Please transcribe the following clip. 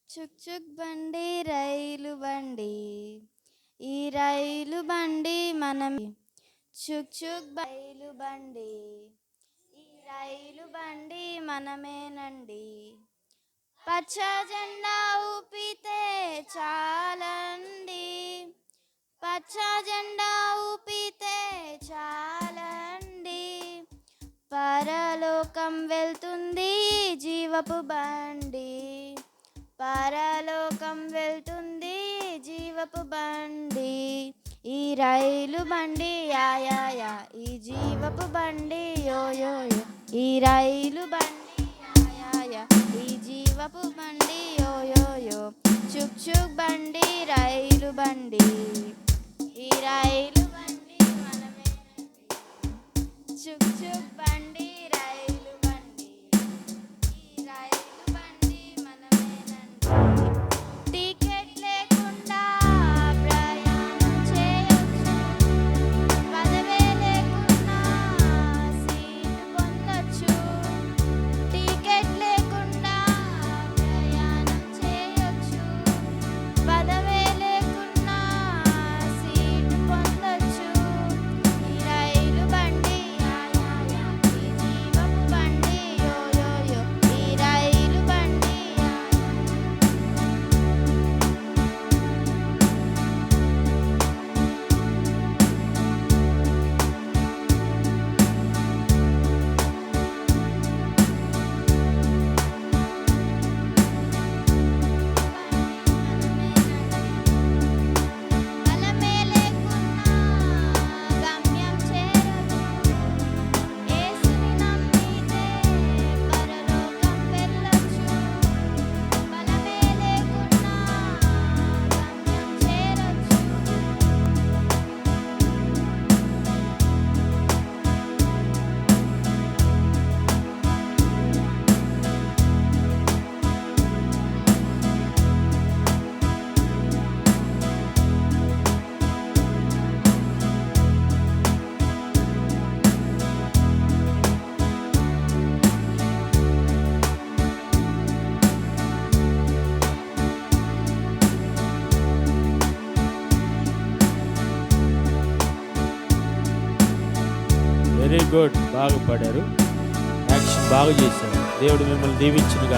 చుక్ చుక్ బండి రైలు బండి, ఈ రైలు బండి మనం. చుక్ చుక్ రైలు బండి, ఈ రైలు బండి మనమేనండి. పచ్చ జెండా ఊపితే చాలండి, పచ్చ జెండా ఊపితే చాలండి. పరలోకం వెళ్తుంది జీవపు బండి, పరలోకం వెళ్తుంది జీవపు బండి. ఈ రైలు బండి యా యా యా, ఈ జీవపు బండి యో యో యో. ఈ రైలు బండి యా యా యా, ఈ జీవపు బండి యో యో యో. చుక్ చుక్ బండి రైలు బండి, ఈ రైలు బండి మనమేనండి. చుక్ చుక్ బండి రైలు బండి, ఈ రైలు బండి మనమేనండి. టికెట్ లేకుండా ప్రయాణం చేయొచ్చు, పదవే లేకున్నా సీటు పొందొచ్చు. టికెట్ లేకుండా ప్రయాణం చేయొచ్చు, పదవే లేకున్నా సీటు పొందొచ్చు. ఈ రైలు బండి యా యా యా, ఈ జీవపు బండి యో యో యో. ఈ రైలు బండి యా యా. బలమే లేకున్నా గమ్యం చేరొచ్చు, యేసుని నమ్మితే పరలోకం వెళ్ళొచ్చు. బలమే లేకున్నా గమ్యం చేరొచ్చు. వెరీ గుడ్, బాగా పాడారు. యాక్షన్ బాగా చేశారు. దేవుడు మిమ్మల్ని దీవించునుగా.